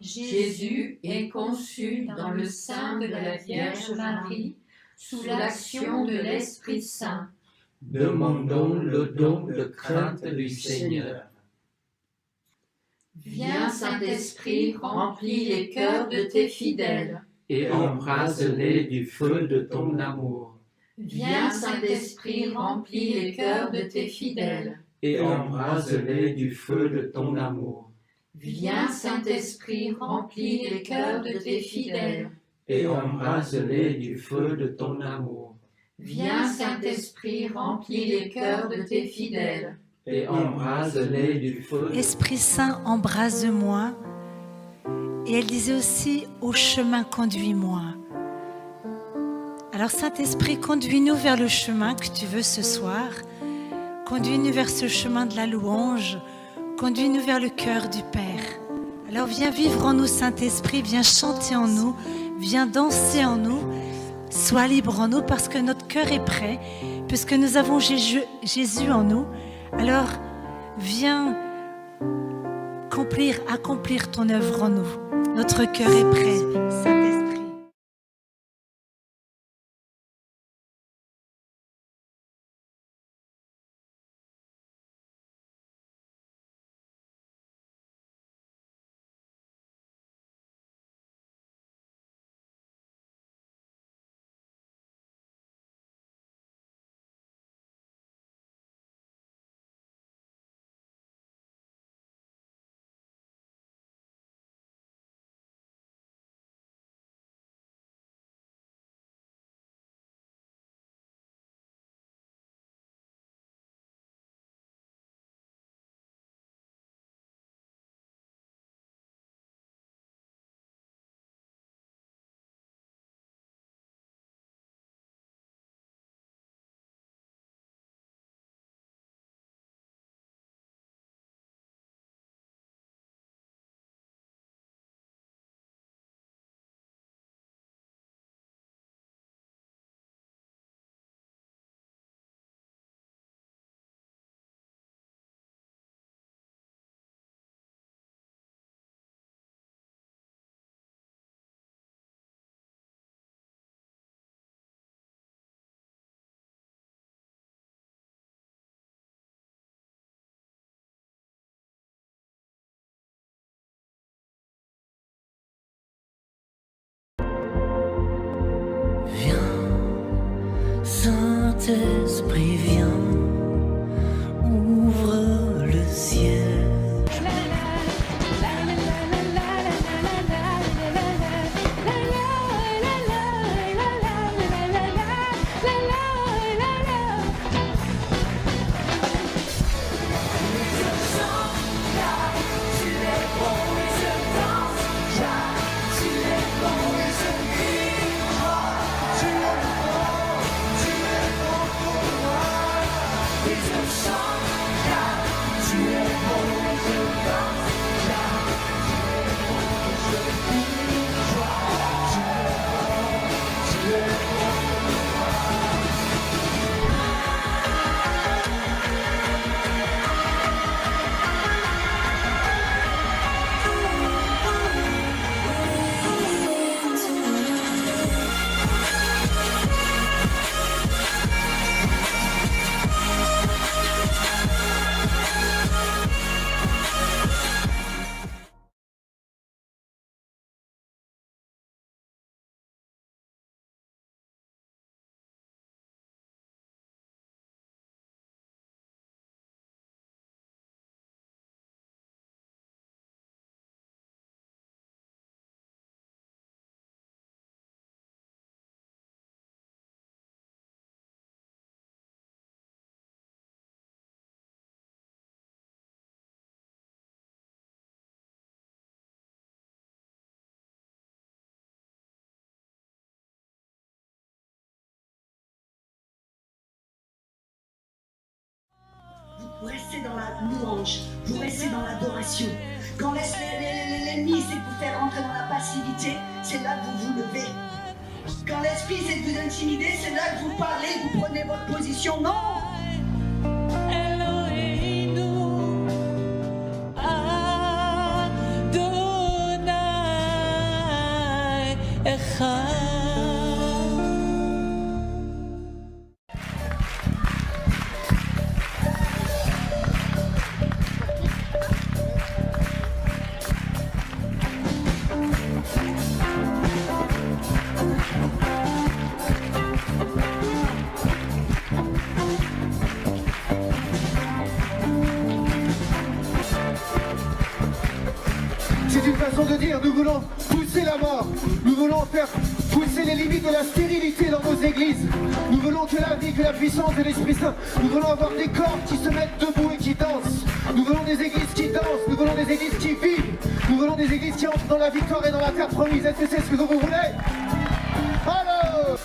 Jésus est conçu dans le sein de la Vierge Marie, sous l'action de l'Esprit Saint. Demandons le don de crainte du Seigneur. Viens, Saint-Esprit, remplis les cœurs de tes fidèles. Et embrase-les du feu de ton amour. Viens, Saint-Esprit, remplis les cœurs de tes fidèles. Et embrase-les du feu de ton amour. Viens, Saint-Esprit, remplis les cœurs de tes fidèles. Et embrase-les du feu de ton amour. Viens, Saint-Esprit, remplis les cœurs de tes fidèles. Et embrase-les du feu. Esprit Saint, embrase-moi. Et elle disait aussi, au chemin, conduis-moi. Alors Saint-Esprit, conduis-nous vers le chemin que tu veux ce soir. Conduis-nous vers ce chemin de la louange. Conduis-nous vers le cœur du Père. Alors viens vivre en nous, Saint-Esprit, viens chanter en nous, viens danser en nous. Sois libre en nous parce que notre cœur est prêt, puisque nous avons Jésus en nous. Alors viens accomplir ton œuvre en nous. Notre cœur est prêt, Saint-Esprit. Saint-Esprit, viens, ouvre le ciel. Vous restez dans la louange, vous restez dans l'adoration. Quand l'ennemi essaie de vous faire rentrer dans la passivité, c'est là que vous vous levez. Quand l'esprit essaie de vous intimider, c'est là que vous parlez, vous prenez votre position. Non! Eloheinu Adonai. nous voulons pousser la mort. Nous voulons faire pousser les limites de la stérilité dans nos églises. Nous voulons que la vie, que la puissance de l'Esprit Saint. Nous voulons avoir des corps qui se mettent debout et qui dansent. Nous voulons des églises qui dansent. Nous voulons des églises qui vivent. Nous voulons des églises qui entrent dans la victoire et dans la terre promise. Est-ce que c'est ce que vous voulez? Alors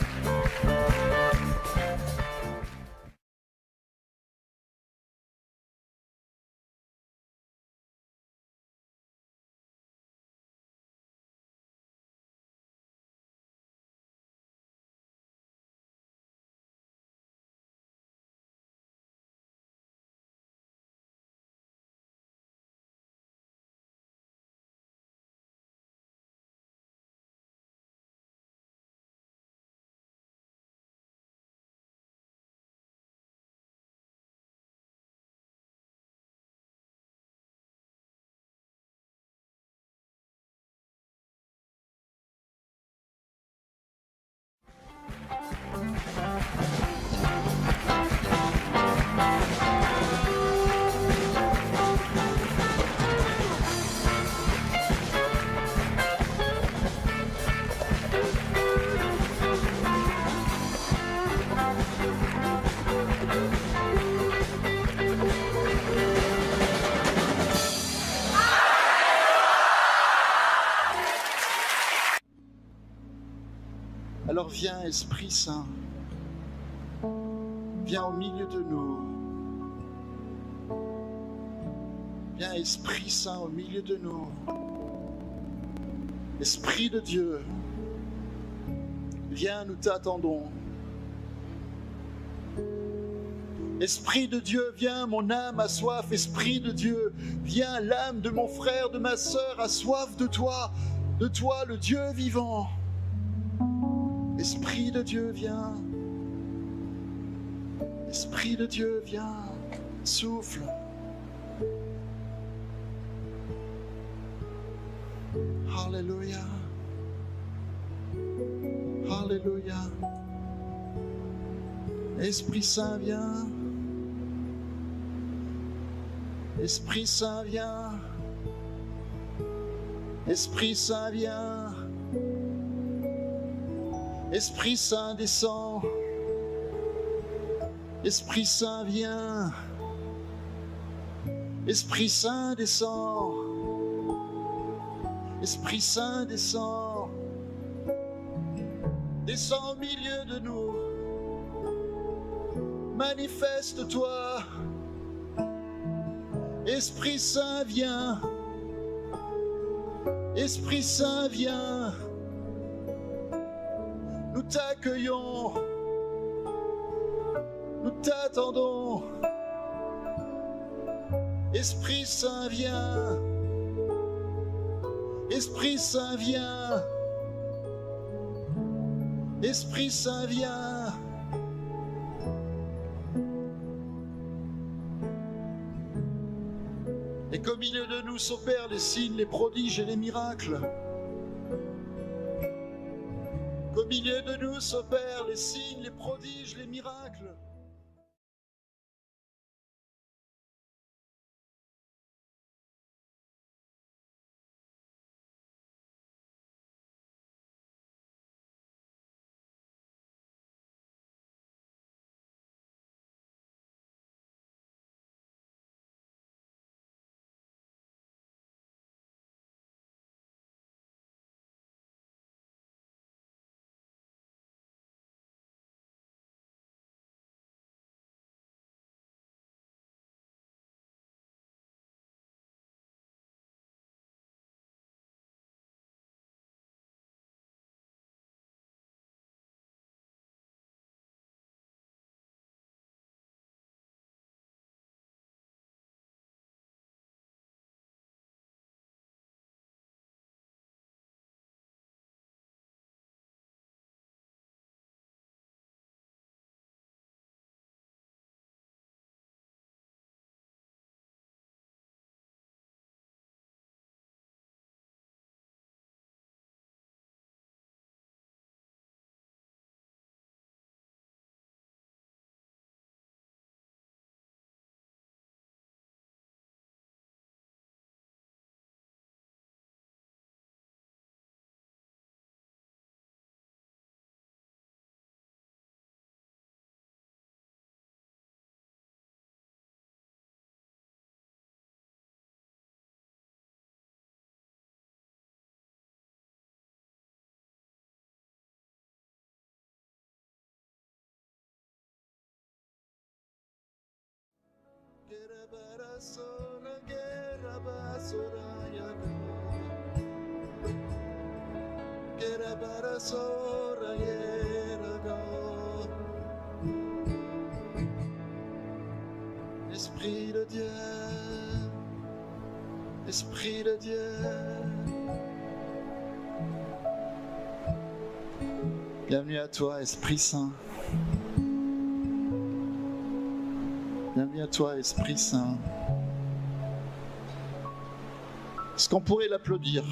Alors viens, Esprit Saint, viens au milieu de nous. Viens, Esprit Saint, au milieu de nous. Esprit de Dieu, viens, nous t'attendons. Esprit de Dieu, viens, mon âme a soif. Esprit de Dieu, viens, l'âme de mon frère, de ma sœur a soif de toi le Dieu vivant. Esprit de Dieu, viens. Esprit de Dieu, viens. Souffle. Alléluia. Alléluia. Esprit Saint, viens. Esprit Saint, viens. Esprit Saint, viens. Esprit Saint, descend. Esprit Saint, viens. Esprit Saint, descend. Esprit Saint, descend. Descends au milieu de nous. Manifeste-toi. Esprit Saint, viens. Esprit Saint, viens. Nous t'accueillons. Nous t'attendons. Esprit Saint, viens. Esprit Saint, viens. Esprit Saint, viens. Et qu'au milieu de nous s'opèrent les signes, les prodiges et les miracles. Qu'au milieu de nous s'opèrent les signes, les prodiges, les miracles. Esprit de Dieu, Esprit de Dieu. Bienvenue à toi, Esprit Saint. Bienvenue à toi, Esprit Saint. Est-ce qu'on pourrait l'applaudir?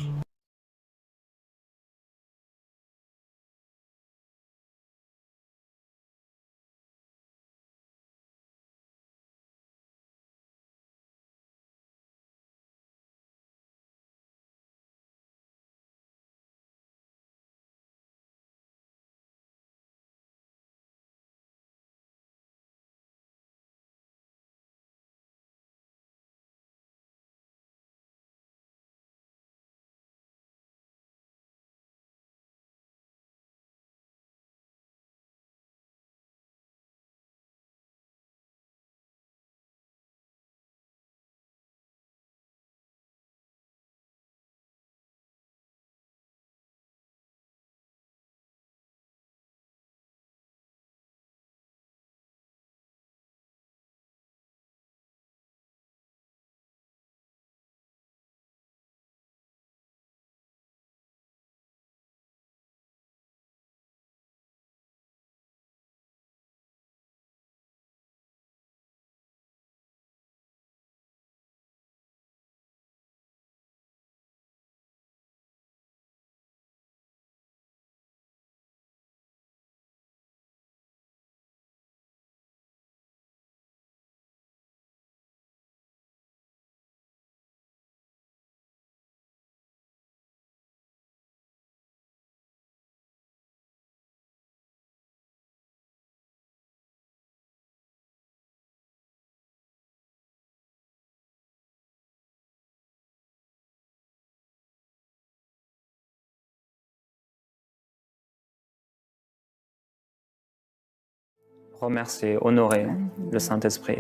Remercier, honorer le Saint-Esprit.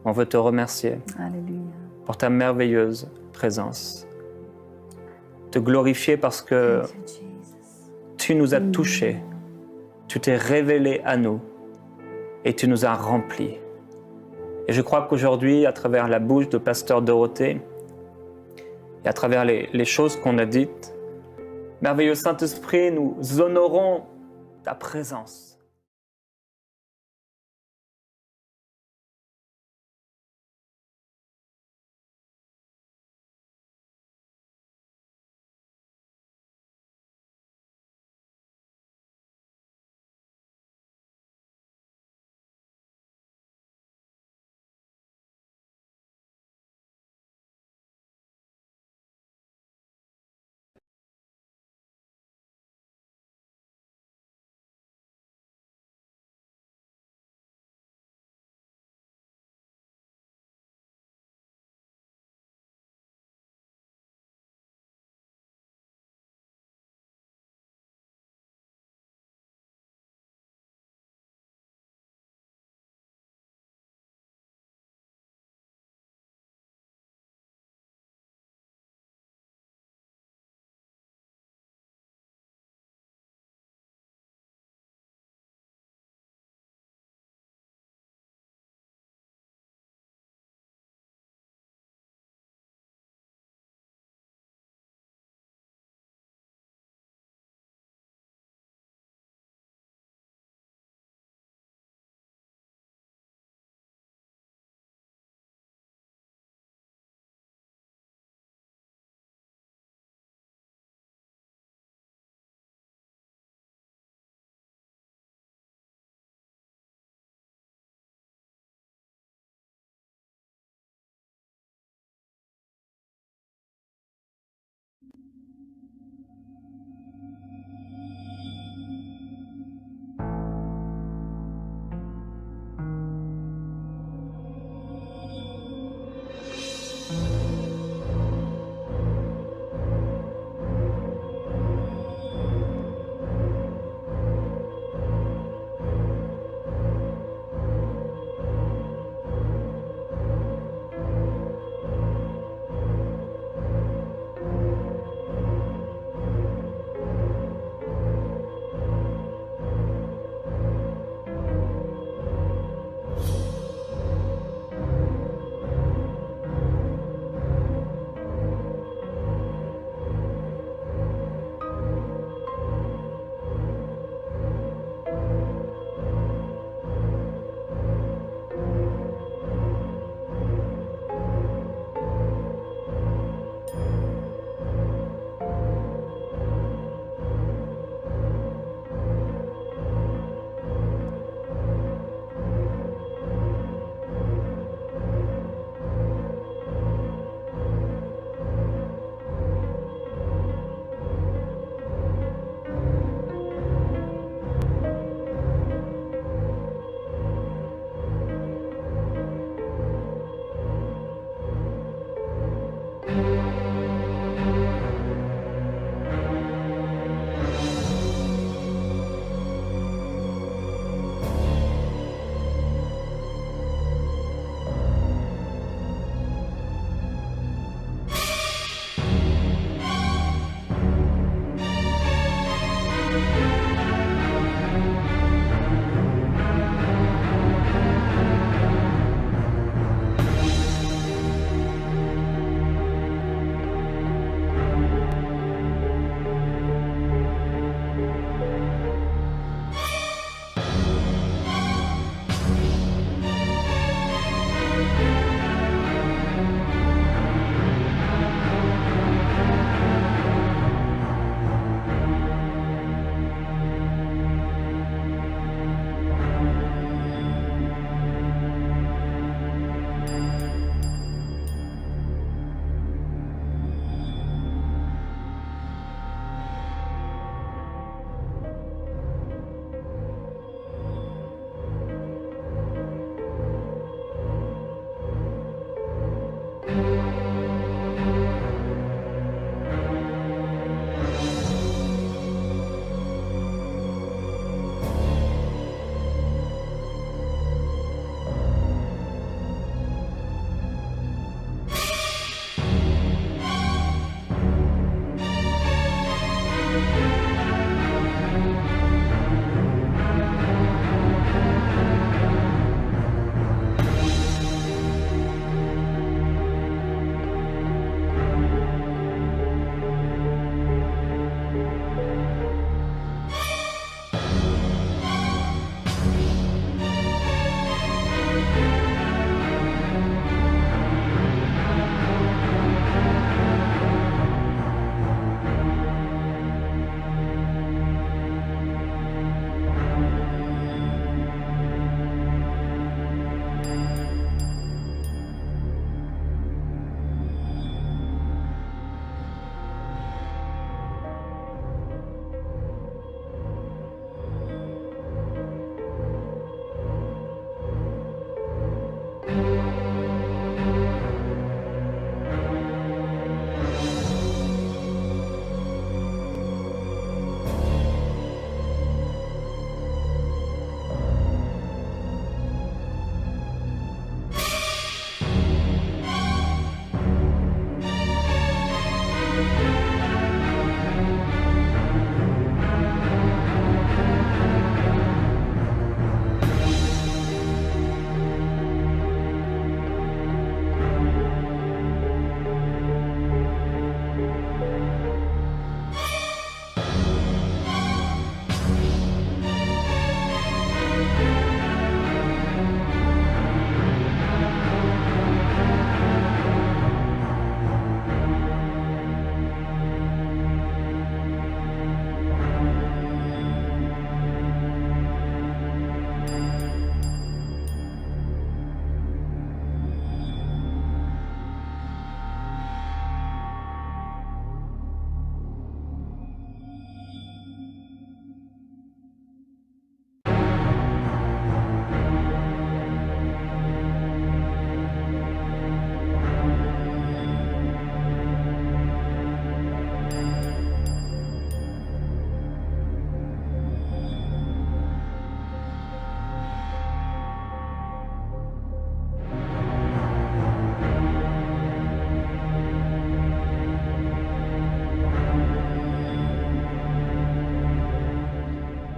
On veut te remercier pour ta merveilleuse présence. Te glorifier parce que tu nous as touchés, tu t'es révélé à nous et tu nous as remplis. Et je crois qu'aujourd'hui, à travers la bouche de Pasteur Dorothée et à travers les choses qu'on a dites, merveilleux Saint-Esprit, nous honorons ta présence.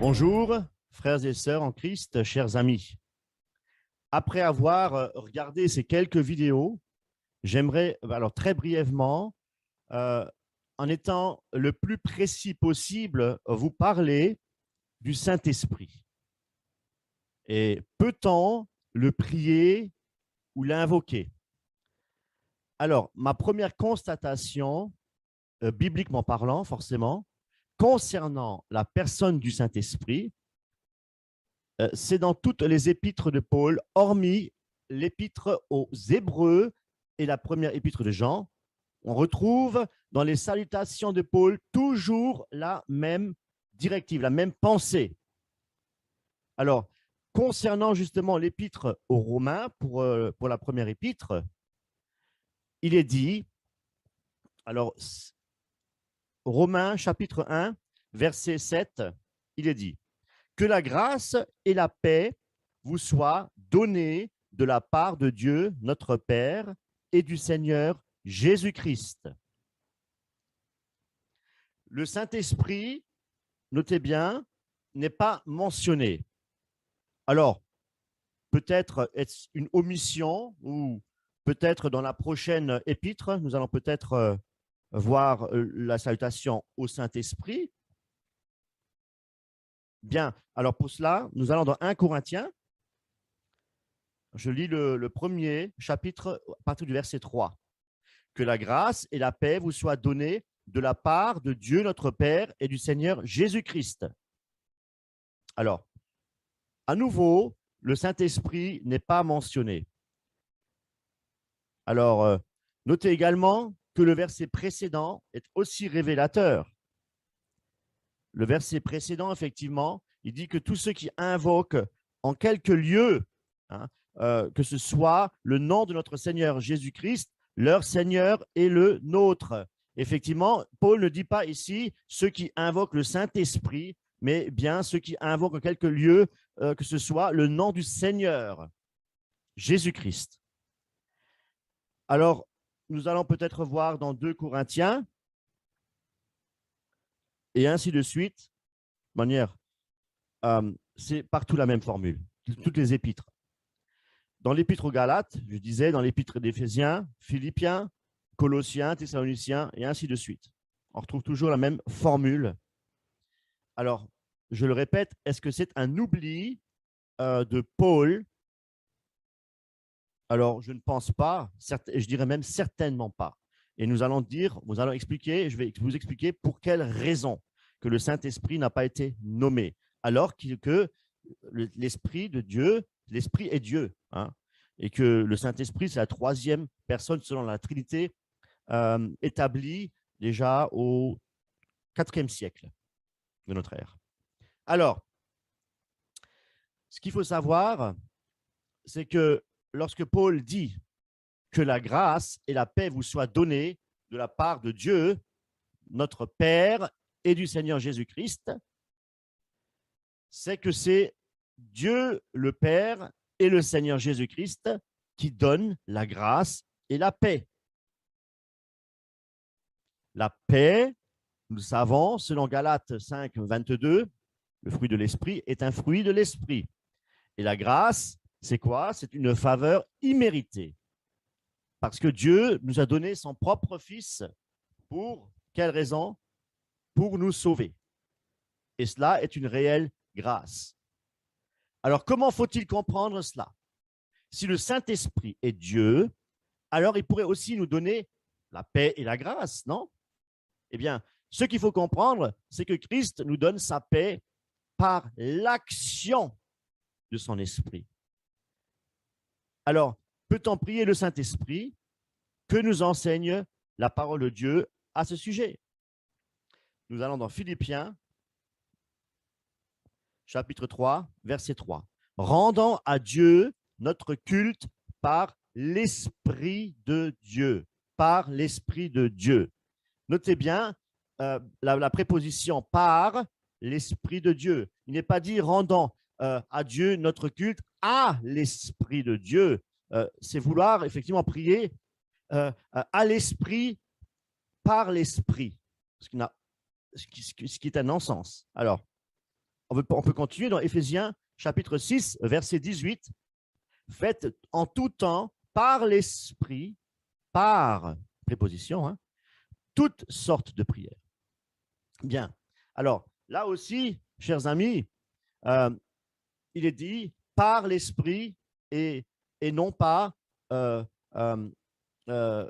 Bonjour, frères et sœurs en Christ, chers amis. Après avoir regardé ces quelques vidéos, j'aimerais, alors très brièvement, en étant le plus précis possible, vous parler du Saint-Esprit. Et peut-on le prier ou l'invoquer? Alors, ma première constatation, bibliquement parlant, forcément, concernant la personne du Saint-Esprit, c'est dans toutes les épîtres de Paul, hormis l'épître aux Hébreux et la première épître de Jean. On retrouve dans les salutations de Paul toujours la même directive, la même pensée. Alors, concernant justement l'épître aux Romains, pour la première épître, il est dit, alors, Romains chapitre 1, verset 7, il est dit « Que la grâce et la paix vous soient données de la part de Dieu, notre Père, et du Seigneur Jésus-Christ. » Le Saint-Esprit, notez bien, n'est pas mentionné. Alors, peut-être est-ce une omission ou peut-être dans la prochaine épître, nous allons peut-être voir la salutation au Saint-Esprit. Bien, alors pour cela, nous allons dans 1 Corinthiens. Je lis le premier chapitre à partir du verset 3. « Que la grâce et la paix vous soient données de la part de Dieu notre Père et du Seigneur Jésus-Christ. » Alors, à nouveau, le Saint-Esprit n'est pas mentionné. Alors, notez également que le verset précédent est aussi révélateur. Le verset précédent, effectivement, il dit que tous ceux qui invoquent en quelque lieu, que ce soit le nom de notre Seigneur Jésus-Christ, leur Seigneur est le nôtre. Effectivement, Paul ne dit pas ici ceux qui invoquent le Saint-Esprit, mais bien ceux qui invoquent en quelque lieu, que ce soit le nom du Seigneur Jésus-Christ. Alors, nous allons peut-être voir dans 2 Corinthiens, et ainsi de suite, de manière, c'est partout la même formule, toutes les épîtres. Dans l'épître aux Galates, je disais, dans l'épître d'Éphésiens, Philippiens, Colossiens, Thessaloniciens, et ainsi de suite. On retrouve toujours la même formule. Alors, je le répète, est-ce que c'est un oubli de Paul? Alors, je ne pense pas, je dirais même certainement pas. Et nous allons expliquer, je vais vous expliquer pour quelle raison que le Saint-Esprit n'a pas été nommé, alors que l'Esprit de Dieu, l'Esprit est Dieu, et que le Saint-Esprit, c'est la troisième personne selon la Trinité, établie déjà au IVe siècle de notre ère. Alors, ce qu'il faut savoir, c'est que lorsque Paul dit que la grâce et la paix vous soient données de la part de Dieu, notre Père et du Seigneur Jésus-Christ, c'est que c'est Dieu le Père et le Seigneur Jésus-Christ qui donnent la grâce et la paix. La paix, nous savons, selon Galates 5, 22, le fruit de l'esprit est un fruit de l'esprit. Et la grâce, c'est quoi? C'est une faveur imméritée. Parce que Dieu nous a donné son propre Fils. Pour quelle raison? Pour nous sauver. Et cela est une réelle grâce. Alors, comment faut-il comprendre cela? Si le Saint-Esprit est Dieu, alors il pourrait aussi nous donner la paix et la grâce, non? Eh bien, ce qu'il faut comprendre, c'est que Christ nous donne sa paix par l'action de son esprit. Alors, peut-on prier le Saint-Esprit? Que nous enseigne la parole de Dieu à ce sujet? Nous allons dans Philippiens, chapitre 3, verset 3. « Rendant à Dieu notre culte par l'Esprit de Dieu. » Par l'Esprit de Dieu. Notez bien la préposition « par l'Esprit de Dieu ». Il n'est pas dit « rendant à Dieu notre culte à l'Esprit de Dieu ». C'est vouloir effectivement prier à l'Esprit, par l'Esprit, ce qui est un non-sens. Alors, on peut continuer dans Éphésiens chapitre 6, verset 18. Faites en tout temps, par l'Esprit, par préposition, hein, toutes sortes de prières. Bien. Alors, là aussi, chers amis, il est dit par l'Esprit et non pas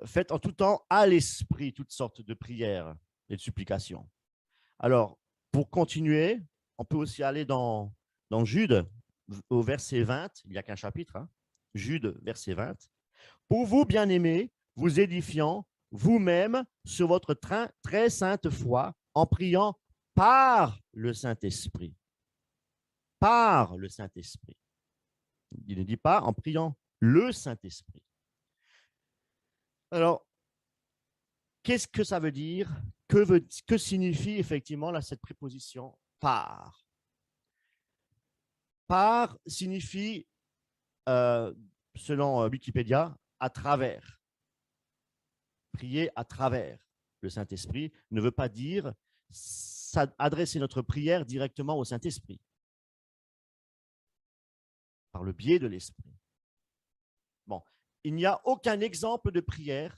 faites en tout temps à l'Esprit toutes sortes de prières et de supplications. Alors, pour continuer, on peut aussi aller dans Jude, au verset 20, il n'y a qu'un chapitre, hein, Jude, verset 20. Pour vous, bien-aimés, vous édifiant vous-même sur votre très sainte foi, en priant par le Saint-Esprit. Par le Saint-Esprit. Il ne dit pas en priant le Saint-Esprit. Alors, qu'est-ce que ça veut dire? Que signifie effectivement là, cette préposition par? Par signifie, selon Wikipédia, à travers. Prier à travers le Saint-Esprit ne veut pas dire adresser notre prière directement au Saint-Esprit, par le biais de l'Esprit. Bon, il n'y a aucun exemple de prière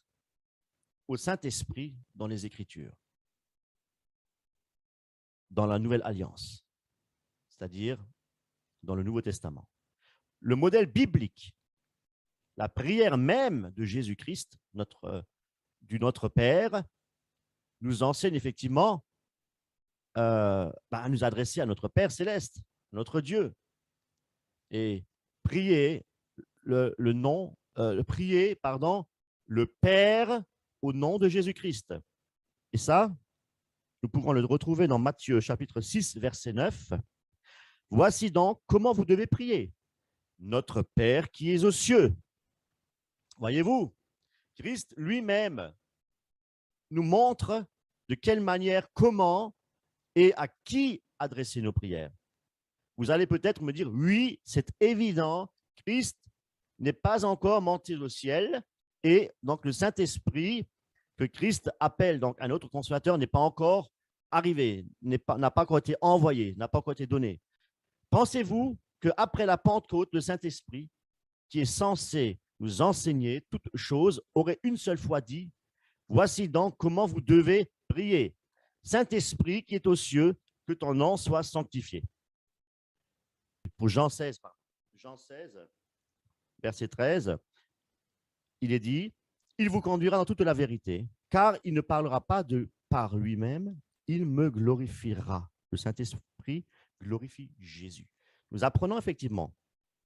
au Saint-Esprit dans les Écritures, dans la Nouvelle Alliance, c'est-à-dire dans le Nouveau Testament. Le modèle biblique, la prière même de Jésus-Christ, du Notre Père, nous enseigne effectivement à nous adresser à notre Père céleste, notre Dieu, et prier le Père au nom de Jésus-Christ. Et ça, nous pourrons le retrouver dans Matthieu chapitre 6, verset 9. Voici donc comment vous devez prier. Notre Père qui est aux cieux. Voyez-vous, Christ lui-même nous montre de quelle manière, comment et à qui adresser nos prières. Vous allez peut-être me dire, oui, c'est évident, Christ n'est pas encore monté au ciel et donc le Saint-Esprit que Christ appelle donc un autre consolateur n'est pas encore arrivé, n'a pas encore été envoyé, n'a pas encore été donné. Pensez-vous qu'après la Pentecôte, le Saint-Esprit, qui est censé nous enseigner toutes choses, aurait une seule fois dit, voici donc comment vous devez prier. Saint-Esprit qui est aux cieux, que ton nom soit sanctifié. Pour Jean 16, verset 13, il est dit, il vous conduira dans toute la vérité, car il ne parlera pas par lui-même, il me glorifiera. Le Saint-Esprit glorifie Jésus. Nous apprenons effectivement,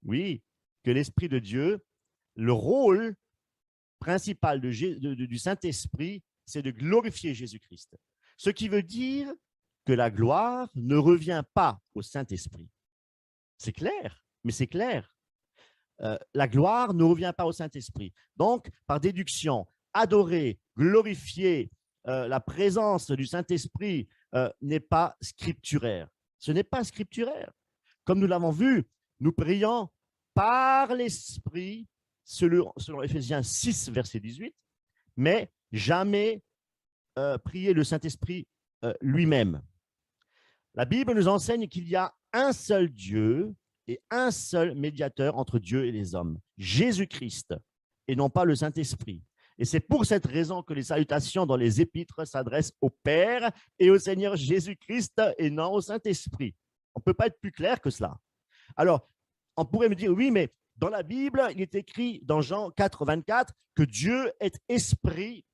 oui, que l'Esprit de Dieu, le rôle principal du Saint-Esprit, c'est de glorifier Jésus-Christ. Ce qui veut dire que la gloire ne revient pas au Saint-Esprit. C'est clair, mais c'est clair. La gloire ne revient pas au Saint-Esprit. Donc, par déduction, adorer, glorifier la présence du Saint-Esprit n'est pas scripturaire. Ce n'est pas scripturaire. Comme nous l'avons vu, nous prions par l'Esprit, selon Éphésiens 6, verset 18, mais jamais prier le Saint-Esprit lui-même. La Bible nous enseigne qu'il y a un seul Dieu et un seul médiateur entre Dieu et les hommes, Jésus-Christ, et non pas le Saint-Esprit. Et c'est pour cette raison que les salutations dans les épîtres s'adressent au Père et au Seigneur Jésus-Christ et non au Saint-Esprit. On ne peut pas être plus clair que cela. Alors, on pourrait me dire, oui, mais dans la Bible, il est écrit dans Jean 4, 24 que Dieu est esprit.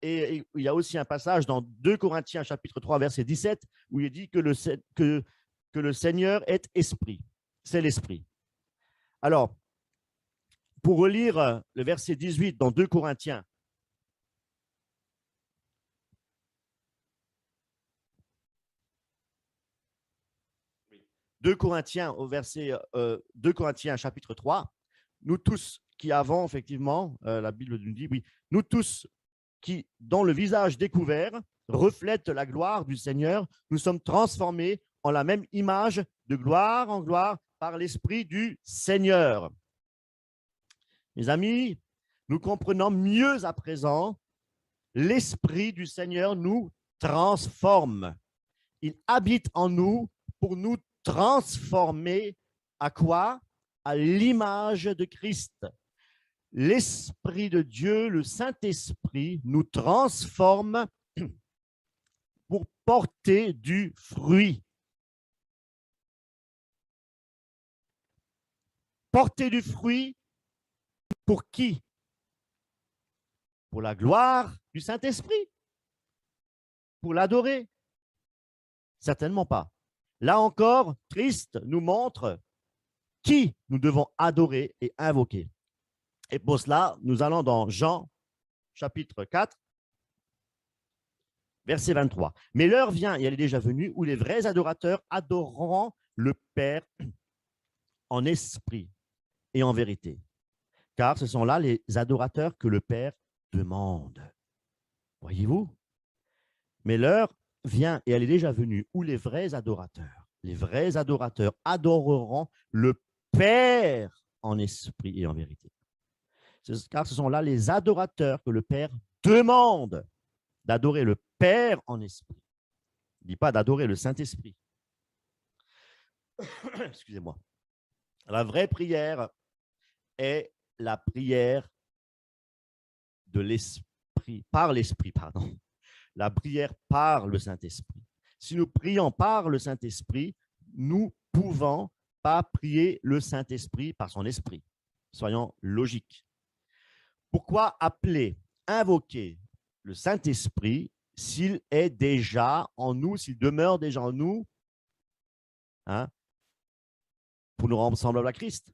Et il y a aussi un passage dans 2 Corinthiens, chapitre 3, verset 17, où il est dit que le Seigneur est esprit. C'est l'esprit. Alors, pour relire le verset 18 dans 2 Corinthiens, au verset 2 Corinthiens, chapitre 3, nous tous qui avons effectivement, la Bible nous dit, oui, nous tous qui, dont le visage découvert, reflète la gloire du Seigneur, nous sommes transformés en la même image de gloire en gloire par l'Esprit du Seigneur. Mes amis, nous comprenons mieux à présent, l'Esprit du Seigneur nous transforme. Il habite en nous pour nous transformés à quoi? À l'image de Christ. L'Esprit de Dieu, le Saint-Esprit, nous transforme pour porter du fruit. Porter du fruit pour qui? Pour la gloire du Saint-Esprit? Pour l'adorer? Certainement pas. Là encore, Christ nous montre qui nous devons adorer et invoquer. Et pour cela, nous allons dans Jean, chapitre 4, verset 23. Mais l'heure vient, et elle est déjà venue, où les vrais adorateurs adoreront le Père en esprit et en vérité. Car ce sont là les adorateurs que le Père demande. Voyez-vous? Mais l'heure vient, et elle est déjà venue, où les vrais adorateurs adoreront le Père en esprit et en vérité. Car ce sont là les adorateurs que le Père demande d'adorer le Père en esprit. Il ne dit pas d'adorer le Saint-Esprit. Excusez-moi. La vraie prière est la prière de l'Esprit, par l'Esprit, pardon. La prière par le Saint-Esprit. Si nous prions par le Saint-Esprit, nous ne pouvons pas prier le Saint-Esprit par son esprit. Soyons logiques. Pourquoi appeler, invoquer le Saint-Esprit s'il est déjà en nous, s'il demeure déjà en nous, hein, pour nous rendre semblables à Christ?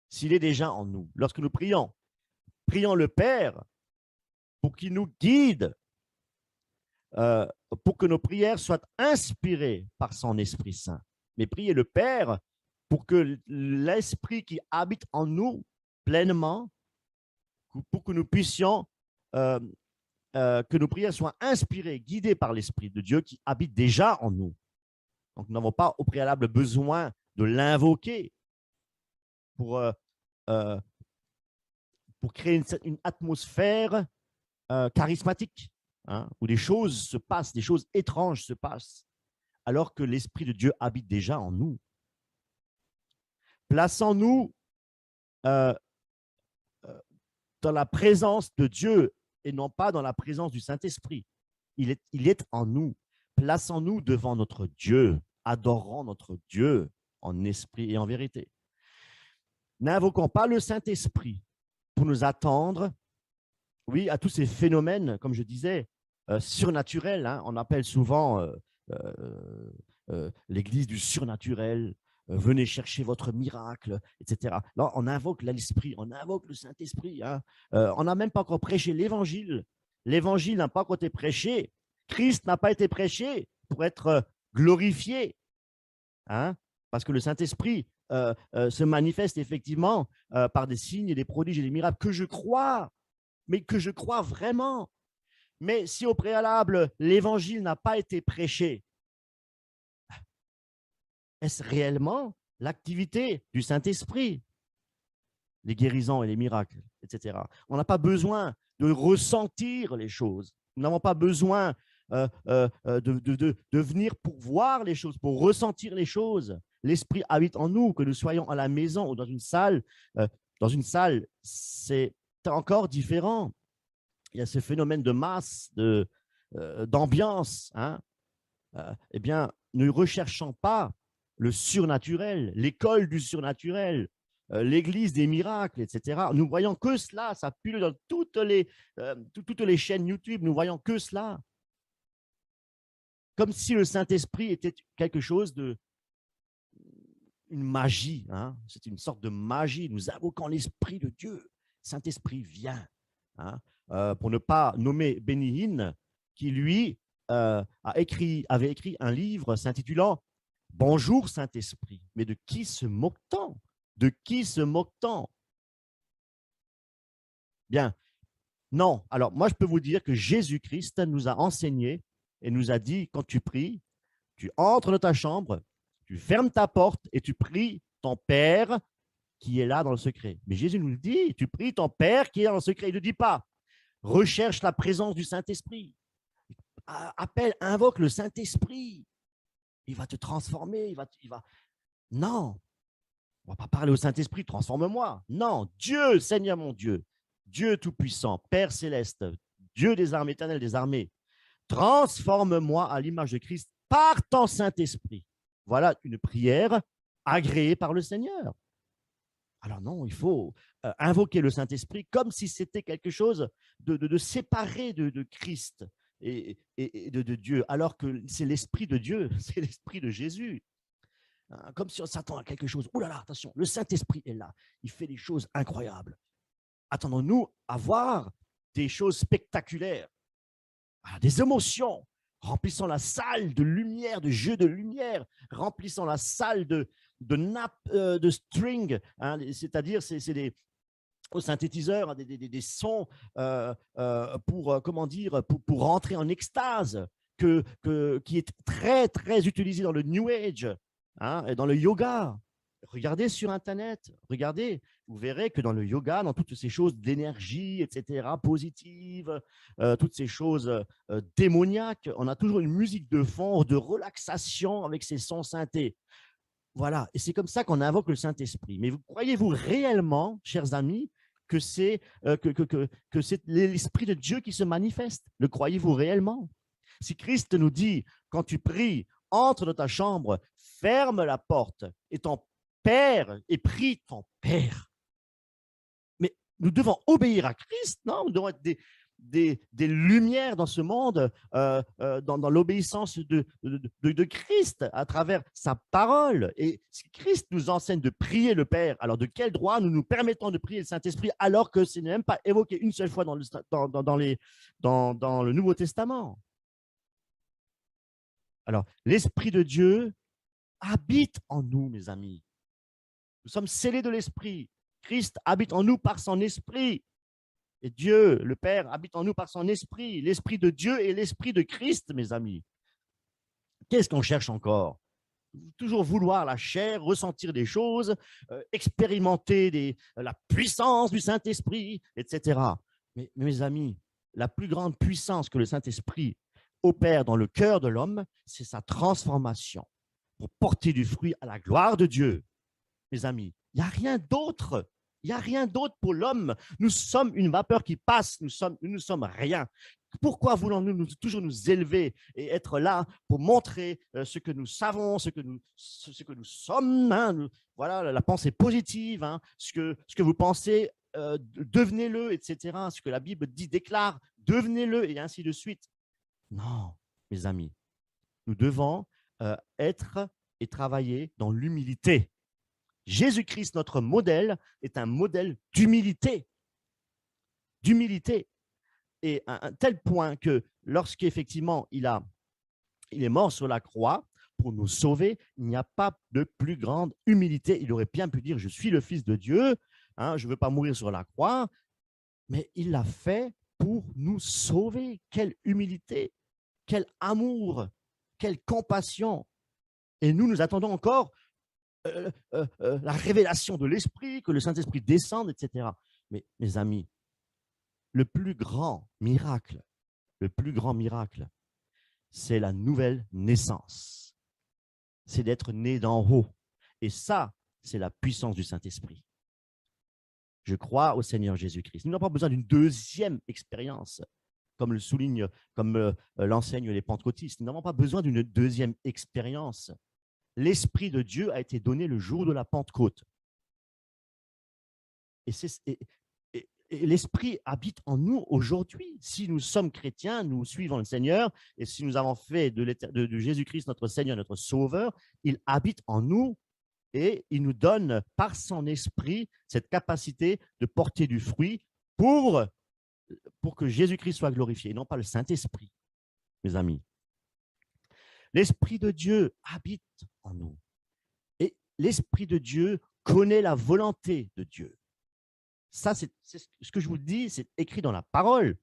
S'il est déjà en nous. Lorsque nous prions le Père pour qu'il nous guide, pour que nos prières soient inspirées par son Esprit Saint. Mais priez le Père pour que l'Esprit qui habite en nous pleinement, pour que nous puissions, que nos prières soient inspirées, guidées par l'Esprit de Dieu qui habite déjà en nous. Donc, nous n'avons pas au préalable besoin de l'invoquer pour créer une atmosphère charismatique, hein, où des choses se passent, des choses étranges se passent, alors que l'Esprit de Dieu habite déjà en nous. Plaçons-nous dans la présence de Dieu et non pas dans la présence du Saint-Esprit. Il est en nous. Plaçons-nous devant notre Dieu, adorons notre Dieu en esprit et en vérité. N'invoquons pas le Saint-Esprit pour nous attendre, oui, à tous ces phénomènes, comme je disais, surnaturels. Hein. On appelle souvent l'Église du surnaturel. Venez chercher votre miracle, etc. Là, on invoque l'Esprit, on invoque le Saint-Esprit. Hein. On n'a même pas encore prêché l'Évangile. L'Évangile n'a pas encore été prêché. Christ n'a pas été prêché pour être glorifié. Hein, parce que le Saint-Esprit se manifeste effectivement par des signes et des prodiges et des miracles que je crois, mais que je crois vraiment. Mais si au préalable, l'Évangile n'a pas été prêché, est-ce réellement l'activité du Saint-Esprit? Les guérisons et les miracles, etc. On n'a pas besoin de ressentir les choses. Nous n'avons pas besoin de venir pour voir les choses, pour ressentir les choses. L'Esprit habite en nous, que nous soyons à la maison ou dans une salle. C'est encore différent. Il y a ce phénomène de masse, d'ambiance. Hein. Eh bien, ne recherchons pas le surnaturel, l'école du surnaturel, l'église des miracles, etc. Nous voyons que cela, ça pullule dans toutes les chaînes YouTube, nous voyons que cela. Comme si le Saint-Esprit était quelque chose une magie. Hein? C'est une sorte de magie. Nous invoquons l'Esprit de Dieu. Saint-Esprit vient. Hein? Pour ne pas nommer Benny Hinn, qui lui avait écrit un livre s'intitulant « Bonjour Saint-Esprit ». Mais de qui se moque-t-on? De qui se moque-t-on? Bien, non. Alors, moi, je peux vous dire que Jésus-Christ nous a enseigné et nous a dit, quand tu pries, tu entres dans ta chambre, tu fermes ta porte et tu pries ton Père qui est là dans le secret. Mais Jésus nous le dit, tu pries ton Père qui est dans le secret. Il ne dit pas, recherche la présence du Saint-Esprit. Appelle, invoque le Saint-Esprit. il va te transformer, il va… Non, on ne va pas parler au Saint-Esprit, transforme-moi. Non, Dieu, Seigneur mon Dieu, Dieu Tout-Puissant, Père Céleste, Dieu des armées, Éternel des armées, transforme-moi à l'image de Christ par ton Saint-Esprit. Voilà une prière agréée par le Seigneur. Alors non, il faut invoquer le Saint-Esprit comme si c'était quelque chose de séparé de Christ et de Dieu, alors que c'est l'Esprit de Dieu, c'est l'Esprit de Jésus. Comme si on s'attend à quelque chose. Oh là là, attention, le Saint-Esprit est là, il fait des choses incroyables. Attendons-nous à voir des choses spectaculaires, des émotions, remplissant la salle de lumière, de jeux de lumière, remplissant la salle de nappes de string, c'est-à-dire c'est des au synthétiseur, des sons pour, comment dire, pour rentrer en extase, qui est très, très utilisé dans le New Age et dans le yoga. Regardez sur Internet, regardez, vous verrez que dans le yoga, dans toutes ces choses d'énergie, etc., positives, toutes ces choses démoniaques, on a toujours une musique de fond, de relaxation avec ces sons synthés. Voilà, et c'est comme ça qu'on invoque le Saint-Esprit. Mais croyez-vous réellement, chers amis, que c'est l'Esprit de Dieu qui se manifeste? Le croyez-vous réellement? Si Christ nous dit, quand tu pries, entre dans ta chambre, ferme la porte, et ton Père, et prie ton Père. Mais nous devons obéir à Christ, non? Nous devons être des lumières dans ce monde, dans l'obéissance de Christ à travers sa parole. Et si Christ nous enseigne de prier le Père, alors de quel droit nous nous permettons de prier le Saint-Esprit alors que ce n'est même pas évoqué une seule fois dans le Nouveau Testament? Alors, l'Esprit de Dieu habite en nous, mes amis. Nous sommes scellés de l'Esprit. Christ habite en nous par son Esprit. Et Dieu, le Père, habite en nous par son Esprit. L'Esprit de Dieu et l'Esprit de Christ, mes amis. Qu'est-ce qu'on cherche encore? Toujours vouloir la chair, ressentir des choses, expérimenter la puissance du Saint-Esprit, etc. Mais mes amis, la plus grande puissance que le Saint-Esprit opère dans le cœur de l'homme, c'est sa transformation pour porter du fruit à la gloire de Dieu. Mes amis, il n'y a rien d'autre. Il n'y a rien d'autre pour l'homme. Nous sommes une vapeur qui passe. Nous ne sommes rien. Pourquoi voulons-nous toujours nous élever et être là pour montrer ce que nous savons, ce que nous sommes, voilà, la pensée positive, ce que vous pensez, devenez-le, etc. Ce que la Bible dit, déclare, devenez-le, et ainsi de suite. Non, mes amis, nous devons être et travailler dans l'humilité. Jésus-Christ, notre modèle, est un modèle d'humilité. D'humilité. Et à un tel point que lorsqu'effectivement il est mort sur la croix pour nous sauver, il n'y a pas de plus grande humilité. Il aurait bien pu dire « Je suis le Fils de Dieu, je ne veux pas mourir sur la croix », mais il l'a fait pour nous sauver. Quelle humilité, quel amour, quelle compassion. Et nous attendons encore la révélation de l'Esprit, que le Saint-Esprit descende, etc. Mais mes amis, le plus grand miracle, c'est la nouvelle naissance. C'est d'être né d'en haut. Et ça, c'est la puissance du Saint-Esprit. Je crois au Seigneur Jésus-Christ. Nous n'avons pas besoin d'une deuxième expérience, comme l'enseignent les pentecôtistes. Nous n'avons pas besoin d'une deuxième expérience. L'Esprit de Dieu a été donné le jour de la Pentecôte. Et l'Esprit habite en nous aujourd'hui. Si nous sommes chrétiens, nous suivons le Seigneur, et si nous avons fait de Jésus-Christ notre Seigneur, notre Sauveur, il habite en nous et il nous donne par son Esprit cette capacité de porter du fruit pour que Jésus-Christ soit glorifié, et non pas le Saint-Esprit, mes amis. L'Esprit de Dieu habite en nous. Et l'Esprit de Dieu connaît la volonté de Dieu. Ça, c'est ce que je vous dis, c'est écrit dans la parole.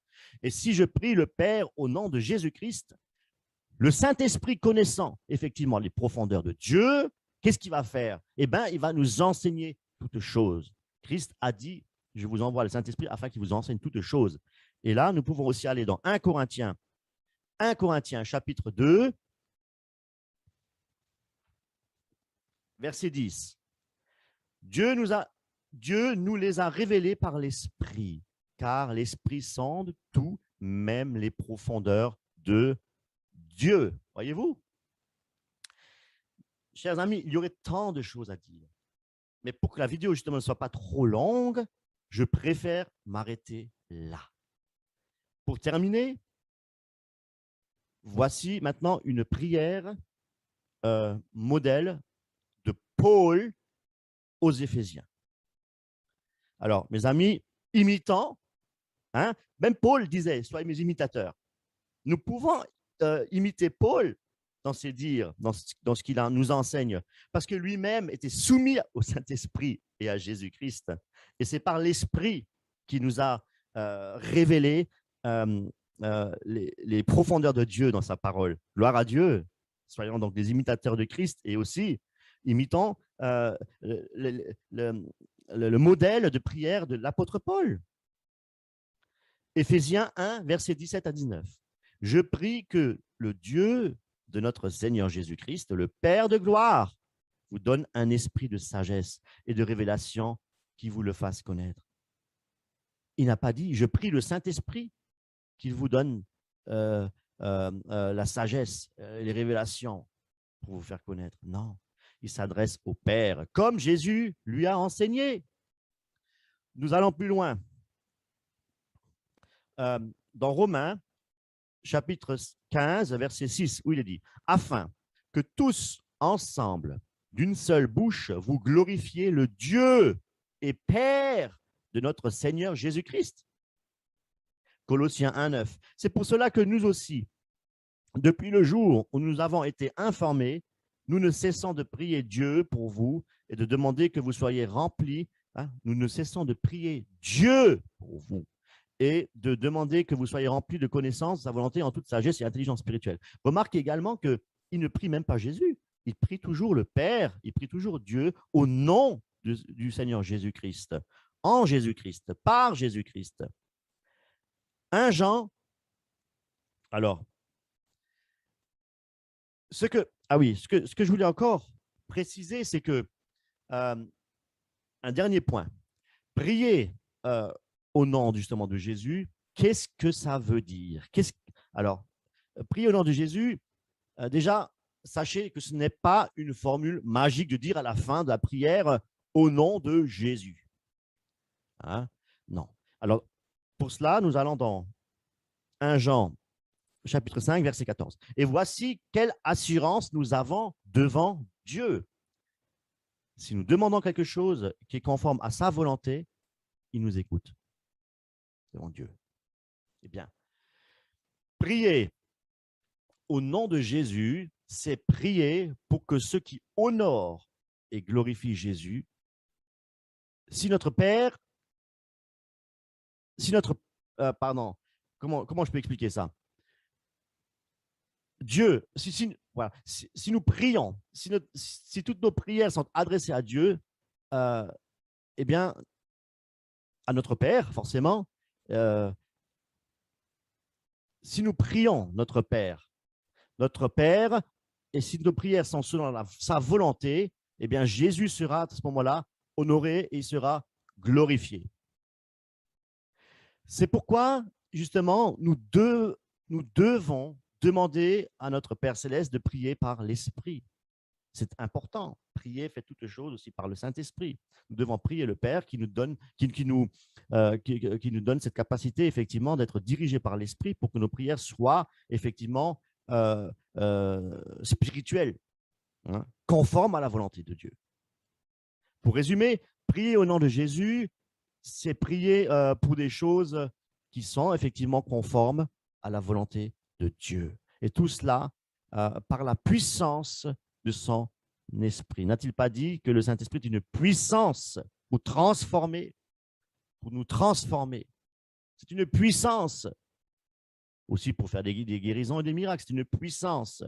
Et si je prie le Père au nom de Jésus-Christ, le Saint-Esprit connaissant effectivement les profondeurs de Dieu, qu'est-ce qu'il va faire? Eh bien, il va nous enseigner toutes choses. Christ a dit, je vous envoie le Saint-Esprit afin qu'il vous enseigne toutes choses. Et là, nous pouvons aussi aller dans 1 Corinthiens chapitre 2, verset 10. Dieu nous les a révélés par l'Esprit, car l'Esprit sonde tout, même les profondeurs de Dieu. Voyez-vous? Chers amis, il y aurait tant de choses à dire. Mais pour que la vidéo, justement, ne soit pas trop longue, je préfère m'arrêter là. Pour terminer, voici maintenant une prière modèle de Paul aux Éphésiens. Alors, mes amis, imitant, hein, même Paul disait, soyez mes imitateurs. Nous pouvons imiter Paul dans ses dires, dans ce qu'il nous enseigne, parce que lui-même était soumis au Saint-Esprit et à Jésus-Christ. Et c'est par l'Esprit qui nous a révélé les profondeurs de Dieu dans sa parole. Gloire à Dieu. Soyons donc des imitateurs de Christ et aussi imitons le modèle de prière de l'apôtre Paul. Éphésiens 1, versets 17 à 19. Je prie que le Dieu de notre Seigneur Jésus-Christ, le Père de gloire, vous donne un esprit de sagesse et de révélation qui vous le fasse connaître. Il n'a pas dit, je prie le Saint-Esprit qu'il vous donne la sagesse, les révélations pour vous faire connaître. Non, il s'adresse au Père, comme Jésus lui a enseigné. Nous allons plus loin. Dans Romains, chapitre 15, verset 6, où il est dit « Afin que tous ensemble, d'une seule bouche, vous glorifiez le Dieu et Père de notre Seigneur Jésus-Christ. » Colossiens 1, 9. C'est pour cela que nous aussi, depuis le jour où nous avons été informés, nous ne cessons de prier Dieu pour vous et de demander que vous soyez remplis. Hein, nous ne cessons de prier Dieu pour vous et de demander que vous soyez remplis de connaissances de sa volonté en toute sagesse et intelligence spirituelle. Remarquez également qu'il ne prie même pas Jésus. Il prie toujours le Père, il prie toujours Dieu au nom du Seigneur Jésus-Christ, en Jésus-Christ, par Jésus-Christ. 1 Jean, alors, ce que je voulais encore préciser, c'est que, un dernier point, prier au nom justement de Jésus, qu'est-ce que ça veut dire? Alors, prier au nom de Jésus, déjà, sachez que ce n'est pas une formule magique de dire à la fin de la prière au nom de Jésus. Hein? Non. Alors, pour cela, nous allons dans 1 Jean, chapitre 5, verset 14. Et voici quelle assurance nous avons devant Dieu. Si nous demandons quelque chose qui est conforme à sa volonté, il nous écoute devant Dieu. Eh bien, prier au nom de Jésus, c'est prier pour que ceux qui honorent et glorifient Jésus, comment je peux expliquer ça? Dieu, si nous prions, si toutes nos prières sont adressées à Dieu, eh bien, à notre Père, forcément, si nous prions notre Père, et si nos prières sont selon sa volonté, eh bien, Jésus sera à ce moment-là honoré et il sera glorifié. C'est pourquoi, justement, nous devons demander à notre Père Céleste de prier par l'Esprit. C'est important. Prier fait toutes choses aussi par le Saint-Esprit. Nous devons prier le Père qui nous donne cette capacité, effectivement, d'être dirigés par l'Esprit pour que nos prières soient, effectivement, spirituelles, hein, conformes à la volonté de Dieu. Pour résumer, prier au nom de Jésus, c'est prier pour des choses qui sont effectivement conformes à la volonté de Dieu. Et tout cela par la puissance de son esprit. N'a-t-il pas dit que le Saint-Esprit est une puissance pour nous transformer? C'est une puissance aussi pour faire des guérisons et des miracles. C'est une puissance.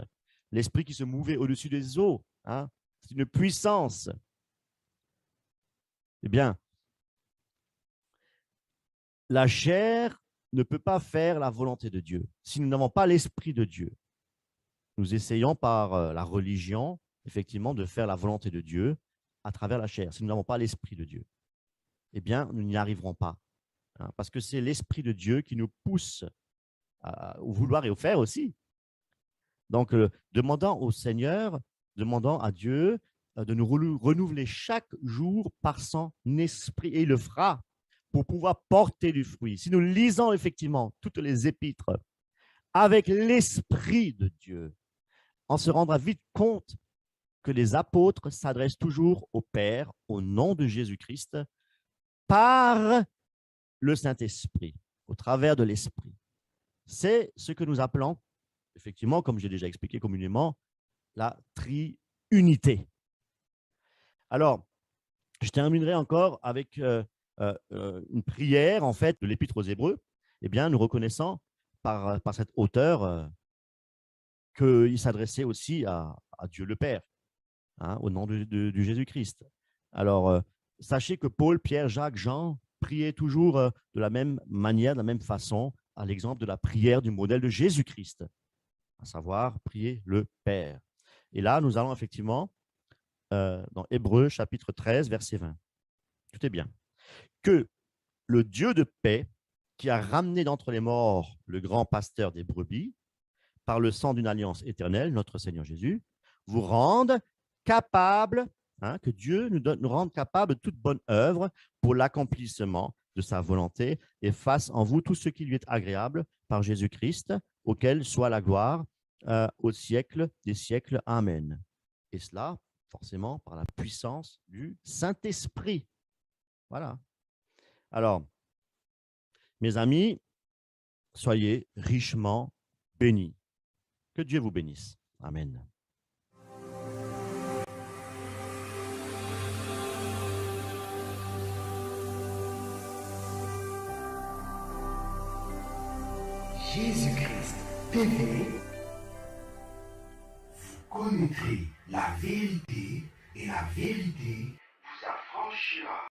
L'Esprit qui se mouvait au-dessus des eaux, hein? C'est une puissance. Eh bien, la chair ne peut pas faire la volonté de Dieu si nous n'avons pas l'Esprit de Dieu. Nous essayons par la religion effectivement, de faire la volonté de Dieu à travers la chair. Si nous n'avons pas l'Esprit de Dieu, eh bien, nous n'y arriverons pas. Hein, parce que c'est l'Esprit de Dieu qui nous pousse à vouloir et au faire aussi. Donc, demandant au Seigneur, demandant à Dieu de nous renouveler chaque jour par son Esprit. Et il le fera pour pouvoir porter du fruit. Si nous lisons effectivement toutes les épîtres avec l'Esprit de Dieu, on se rendra vite compte que les apôtres s'adressent toujours au Père, au nom de Jésus-Christ, par le Saint-Esprit, au travers de l'Esprit. C'est ce que nous appelons, effectivement, comme j'ai déjà expliqué communément, la triunité. Alors, je terminerai encore avec une prière, en fait, de l'Épître aux Hébreux. Eh bien, nous reconnaissons par cet auteur qu'il s'adressait aussi à Dieu le Père, hein, au nom de Jésus-Christ. Alors, sachez que Paul, Pierre, Jacques, Jean priaient toujours de la même manière, de la même façon, à l'exemple de la prière du modèle de Jésus-Christ, à savoir prier le Père. Et là, nous allons effectivement dans Hébreux chapitre 13, verset 20. Tout est bien. Que le Dieu de paix, qui a ramené d'entre les morts le grand pasteur des brebis, par le sang d'une alliance éternelle, notre Seigneur Jésus, vous rende capable, hein, que Dieu nous rende capable de toute bonne œuvre pour l'accomplissement de sa volonté et fasse en vous tout ce qui lui est agréable par Jésus-Christ, auquel soit la gloire au siècle des siècles. Amen. Et cela, forcément, par la puissance du Saint-Esprit. Voilà. Alors, mes amis, soyez richement bénis. Que Dieu vous bénisse. Amen. Jésus-Christ TV, vous connaîtrez la vérité et la vérité vous affranchira.